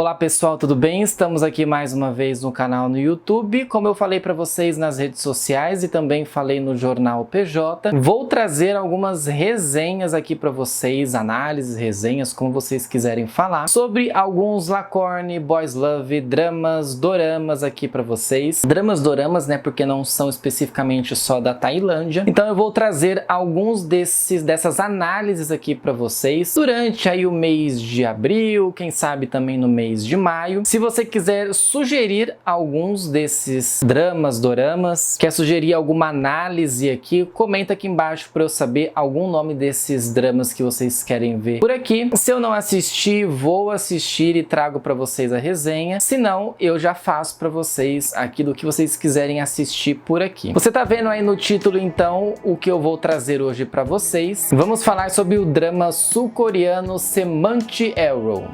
Olá pessoal, tudo bem? Estamos aqui mais uma vez no canal no YouTube. Como eu falei para vocês nas redes sociais e também falei no Jornal PJ, vou trazer algumas resenhas aqui para vocês, análises, resenhas, como vocês quiserem falar, sobre alguns Lacorne, Boys Love, dramas, doramas aqui para vocês. Dramas, doramas, né, porque não são especificamente só da Tailândia. Então eu vou trazer alguns dessas análises aqui para vocês durante aí o mês de abril, quem sabe também no mês de maio. Se você quiser sugerir alguns desses dramas, doramas, quer sugerir alguma análise aqui, comenta aqui embaixo para eu saber algum nome desses dramas que vocês querem ver por aqui. Se eu não assistir, vou assistir e trago para vocês a resenha. Se não, eu já faço para vocês aquilo que vocês quiserem assistir por aqui. Você tá vendo aí no título então o que eu vou trazer hoje para vocês. Vamos falar sobre o drama sul-coreano Semanti Arrow.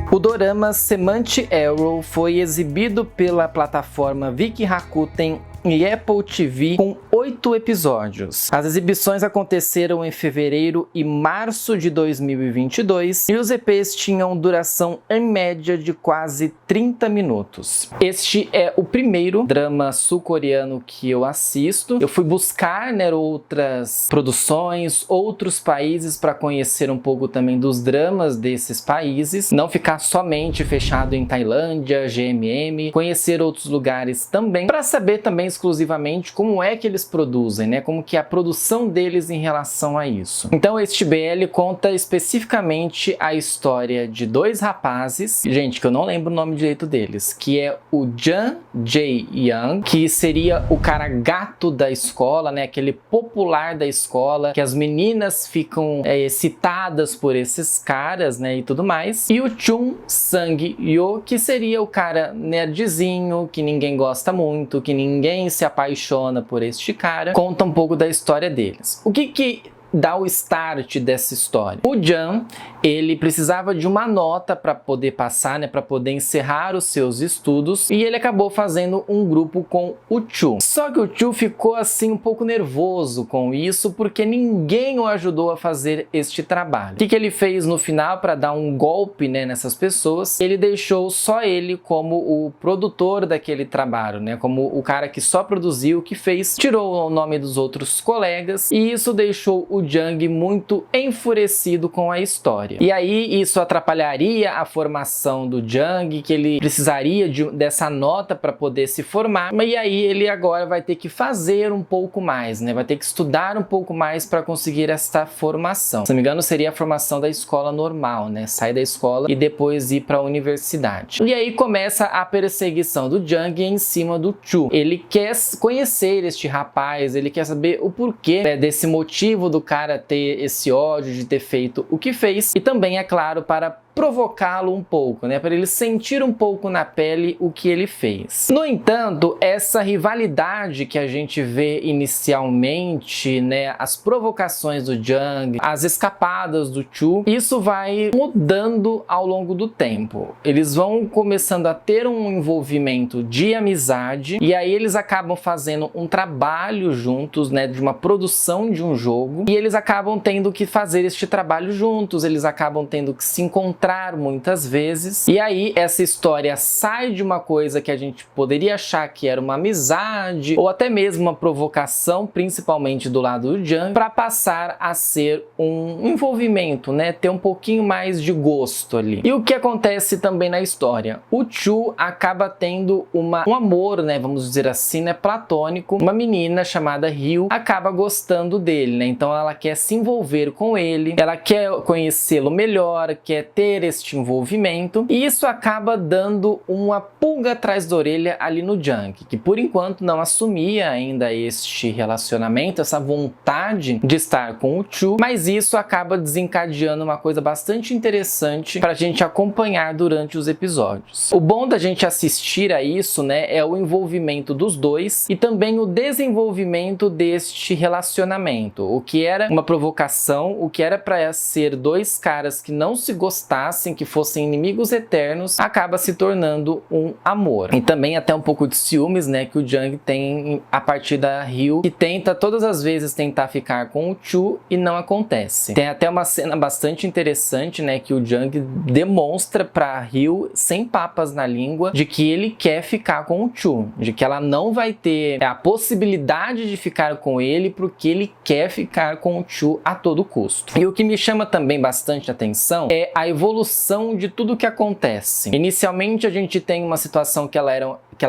O dorama Semanti Arrow foi exibido pela plataforma Viki Rakuten e Apple TV com 8 episódios. As exibições aconteceram em fevereiro e março de 2022 e os EPs tinham duração em média de quase 30 minutos. Este é o primeiro drama sul-coreano que eu assisto. Eu fui buscar, né, outras produções, outros países para conhecer um pouco também dos dramas desses países, não ficar somente fechado em Tailândia, GMM, conhecer outros lugares também, para saber também exclusivamente como é que eles produzem, né? Como que é a produção deles em relação a isso. Então este BL conta especificamente a história de dois rapazes, gente, que eu não lembro o nome direito deles, que é o Jang Jae-young, que seria o cara gato da escola, né? Aquele popular da escola, que as meninas ficam excitadas por esses caras, né? E tudo mais. E o Chun Sang-yo, que seria o cara nerdzinho, que ninguém gosta muito, que ninguém se apaixona por este cara. Conta um pouco da história deles. O que dá o start dessa história? O Jang, ele precisava de uma nota para poder passar, né, para poder encerrar os seus estudos, e ele acabou fazendo um grupo com o Chu. Só que o Chu ficou assim um pouco nervoso com isso, porque ninguém o ajudou a fazer este trabalho. O que ele fez no final para dar um golpe, né, nessas pessoas? Ele deixou só ele como o produtor daquele trabalho, né, como o cara que só produziu, que fez, tirou o nome dos outros colegas, e isso deixou o Jang muito enfurecido com a história. E aí isso atrapalharia a formação do Jang, que ele precisaria dessa nota para poder se formar, e aí ele agora vai ter que fazer um pouco mais, né? Vai ter que estudar um pouco mais para conseguir esta formação. Se não me engano, seria a formação da escola normal, né? Sair da escola e depois ir para a universidade. E aí começa a perseguição do Jang em cima do Chu. Ele quer conhecer este rapaz, ele quer saber o porquê, né, desse motivo do cara ter esse ódio, de ter feito o que fez, e também, é claro, para provocá-lo um pouco, né, para ele sentir um pouco na pele o que ele fez. No entanto, essa rivalidade que a gente vê inicialmente, né, as provocações do Jang, as escapadas do Chu, isso vai mudando ao longo do tempo. Eles vão começando a ter um envolvimento de amizade, e aí eles acabam fazendo um trabalho juntos, né, de uma produção de um jogo, e eles acabam tendo que fazer este trabalho juntos, eles acabam tendo que se encontrar muitas vezes, e aí essa história sai de uma coisa que a gente poderia achar que era uma amizade ou até mesmo uma provocação, principalmente do lado do Jang, para passar a ser um envolvimento, né, ter um pouquinho mais de gosto ali. E o que acontece também na história? O Chu acaba tendo um amor, né, vamos dizer assim, né, platônico. Uma menina chamada Ryu acaba gostando dele, né, então ela quer se envolver com ele, ela quer conhecê-lo melhor, quer ter este envolvimento, e isso acaba dando uma pulga atrás da orelha ali no Jang, que por enquanto não assumia ainda este relacionamento, essa vontade de estar com o Chu, mas isso acaba desencadeando uma coisa bastante interessante para a gente acompanhar durante os episódios. O bom da gente assistir a isso, né, é o envolvimento dos dois e também o desenvolvimento deste relacionamento, o que era uma provocação, o que era para ser dois caras que não se gostavam, achassem que fossem inimigos eternos, acaba se tornando um amor. E também até um pouco de ciúmes, né, que o Jung tem a partir da Ryu, que tenta todas as vezes tentar ficar com o Chu e não acontece. Tem até uma cena bastante interessante, né, que o Jung demonstra pra Ryu, sem papas na língua, de que ele quer ficar com o Chu, de que ela não vai ter a possibilidade de ficar com ele porque ele quer ficar com o Chu a todo custo. E o que me chama também bastante atenção é a evolução de tudo que acontece. Inicialmente a gente tem uma situação que ela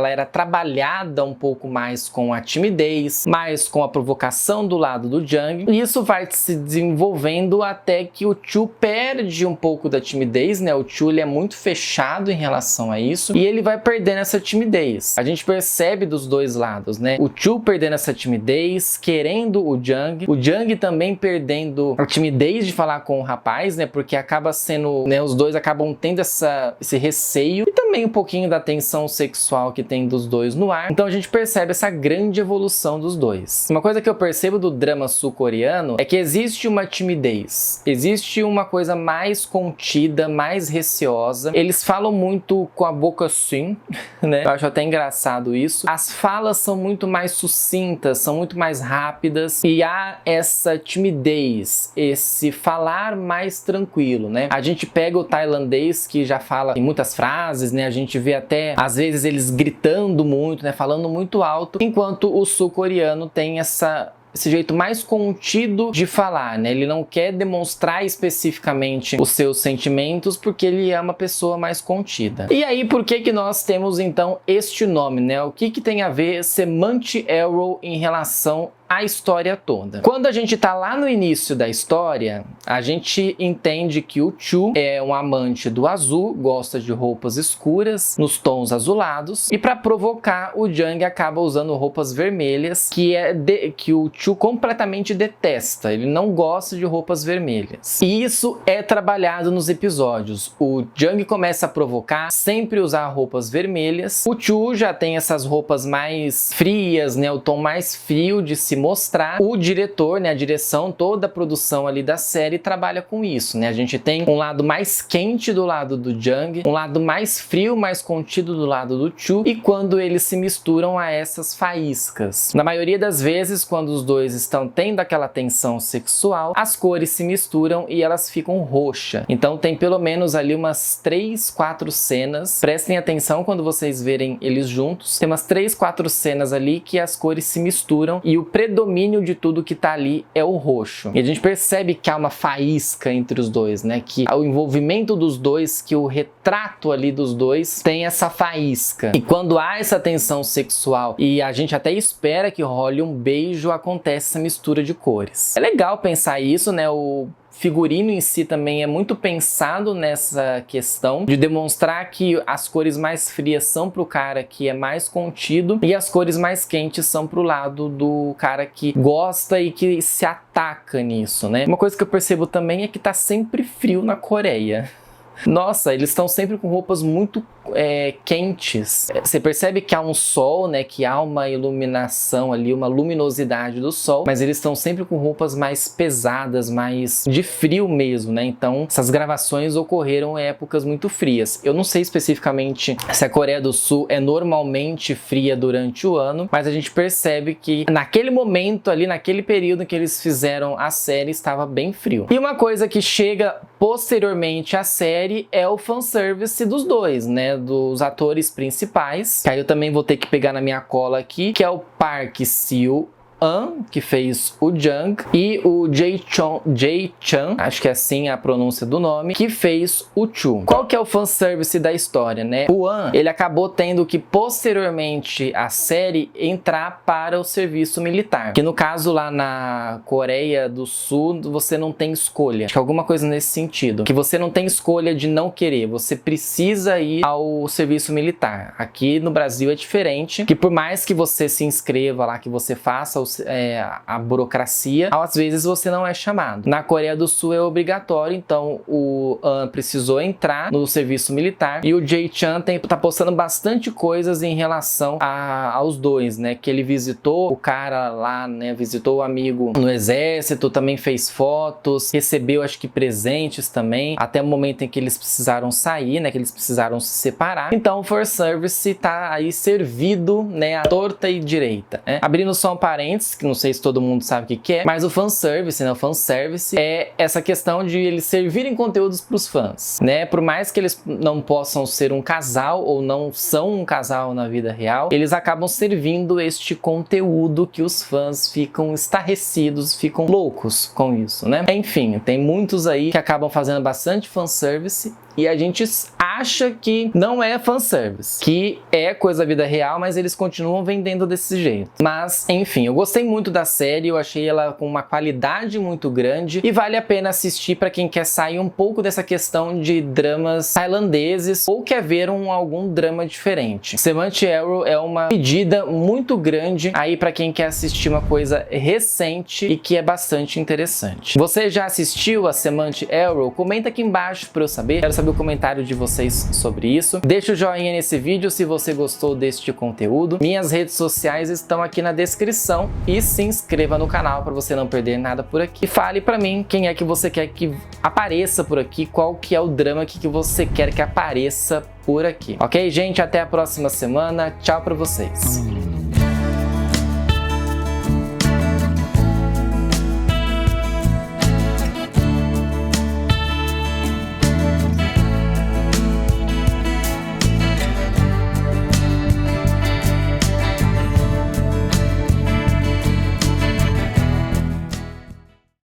era trabalhada um pouco mais com a timidez, mais com a provocação do lado do Jung, e isso vai se desenvolvendo até que o Chu perde um pouco da timidez, né? O Chu ele é muito fechado em relação a isso, e ele vai perdendo essa timidez. A gente percebe dos dois lados, né? O Chu perdendo essa timidez, querendo o Jung também perdendo a timidez de falar com o rapaz, né? Porque acaba sendo, né? Os dois acabam tendo esse receio, e também um pouquinho da tensão sexual que tem dos dois no ar. Então a gente percebe essa grande evolução dos dois. Uma coisa que eu percebo do drama sul-coreano é que existe uma timidez, existe uma coisa mais contida, mais receosa. Eles falam muito com a boca assim, né? Eu acho até engraçado isso. As falas são muito mais sucintas, são muito mais rápidas, e há essa timidez, esse falar mais tranquilo, né? A gente pega o tailandês, que já fala em muitas frases, né? A gente vê até, às vezes, eles gritando muito, né? Falando muito alto, enquanto o sul-coreano tem esse jeito mais contido de falar, né? Ele não quer demonstrar especificamente os seus sentimentos porque ele é uma pessoa mais contida. E aí, por que nós temos então este nome, né? O que tem a ver Samantha Arrow em relação a história toda? Quando a gente tá lá no início da história, a gente entende que o Chu é um amante do azul, gosta de roupas escuras, nos tons azulados, e para provocar, o Jung acaba usando roupas vermelhas, que o Chu completamente detesta. Ele não gosta de roupas vermelhas. E isso é trabalhado nos episódios. O Jung começa a provocar, sempre usar roupas vermelhas. O Chu já tem essas roupas mais frias, né, o tom mais frio de se mostrar. O diretor, né, a direção, toda a produção ali da série trabalha com isso, né? A gente tem um lado mais quente do lado do Jung, um lado mais frio, mais contido do lado do Chu, e quando eles se misturam a essas faíscas. Na maioria das vezes, quando os dois estão tendo aquela tensão sexual, as cores se misturam e elas ficam roxas. Então tem pelo menos ali umas 3, 4 cenas. Prestem atenção quando vocês verem eles juntos. Tem umas 3, 4 cenas ali que as cores se misturam e o predomínio de tudo que tá ali é o roxo. E a gente percebe que há uma faísca entre os dois, né? Que o envolvimento dos dois, que o retrato ali dos dois tem essa faísca. E quando há essa tensão sexual e a gente até espera que role um beijo, acontece essa mistura de cores. É legal pensar isso, né? O figurino em si também é muito pensado nessa questão de demonstrar que as cores mais frias são pro cara que é mais contido e as cores mais quentes são pro lado do cara que gosta e que se ataca nisso, né? Uma coisa que eu percebo também é que tá sempre frio na Coreia. Nossa, eles estão sempre com roupas muito quentes. Você percebe que há um sol, né? Que há uma iluminação ali, uma luminosidade do sol, mas eles estão sempre com roupas mais pesadas, mais de frio mesmo, né? Então, essas gravações ocorreram em épocas muito frias. Eu não sei especificamente se a Coreia do Sul é normalmente fria durante o ano, mas a gente percebe que naquele momento ali, naquele período em que eles fizeram a série, estava bem frio. E uma coisa que chega posteriormente à série é o fanservice dos dois, né? Dos atores principais, que aí eu também vou ter que pegar na minha cola aqui, que é o Park Seo-an, que fez o Jung, e o Jae-chan, acho que é assim a pronúncia do nome, que fez o Chu. Qual que é o fanservice da história, né? O An, ele acabou tendo que posteriormente a série entrar para o serviço militar, que no caso lá na Coreia do Sul você não tem escolha, acho que alguma coisa nesse sentido, que você não tem escolha de não querer, você precisa ir ao serviço militar. Aqui no Brasil é diferente, que por mais que você se inscreva lá, que você faça o a burocracia, às vezes você não é chamado. Na Coreia do Sul é obrigatório, então o An precisou entrar no serviço militar e o Jae-chan tá postando bastante coisas em relação aos dois, né? Que ele visitou o cara lá, né? Visitou o amigo no exército, também fez fotos, recebeu acho que presentes também, até o momento em que eles precisaram sair, né? Que eles precisaram se separar. Então o fanservice tá aí servido, né? À torta e direita, né? Abrindo só um parênteses, que não sei se todo mundo sabe o que é, mas o fanservice, né? O fanservice é essa questão de eles servirem conteúdos pros fãs, né? Por mais que eles não possam ser um casal ou não são um casal na vida real, eles acabam servindo este conteúdo que os fãs ficam estarrecidos, ficam loucos com isso, né? Enfim, tem muitos aí que acabam fazendo bastante fanservice e a gente acha que não é fanservice, que é coisa da vida real, mas eles continuam vendendo desse jeito. Mas, enfim, eu gostei muito da série, eu achei ela com uma qualidade muito grande e vale a pena assistir para quem quer sair um pouco dessa questão de dramas tailandeses ou quer ver algum drama diferente. Semante Arrow é uma pedida muito grande aí para quem quer assistir uma coisa recente e que é bastante interessante. Você já assistiu a Semante Arrow? Comenta aqui embaixo para eu saber. Quero saber o comentário de vocês sobre isso. Deixa o joinha nesse vídeo se você gostou deste conteúdo. Minhas redes sociais estão aqui na descrição e se inscreva no canal para você não perder nada por aqui. E fale para mim quem é que você quer que apareça por aqui, qual que é o drama que você quer que apareça por aqui. Ok, gente? Até a próxima semana. Tchau para vocês.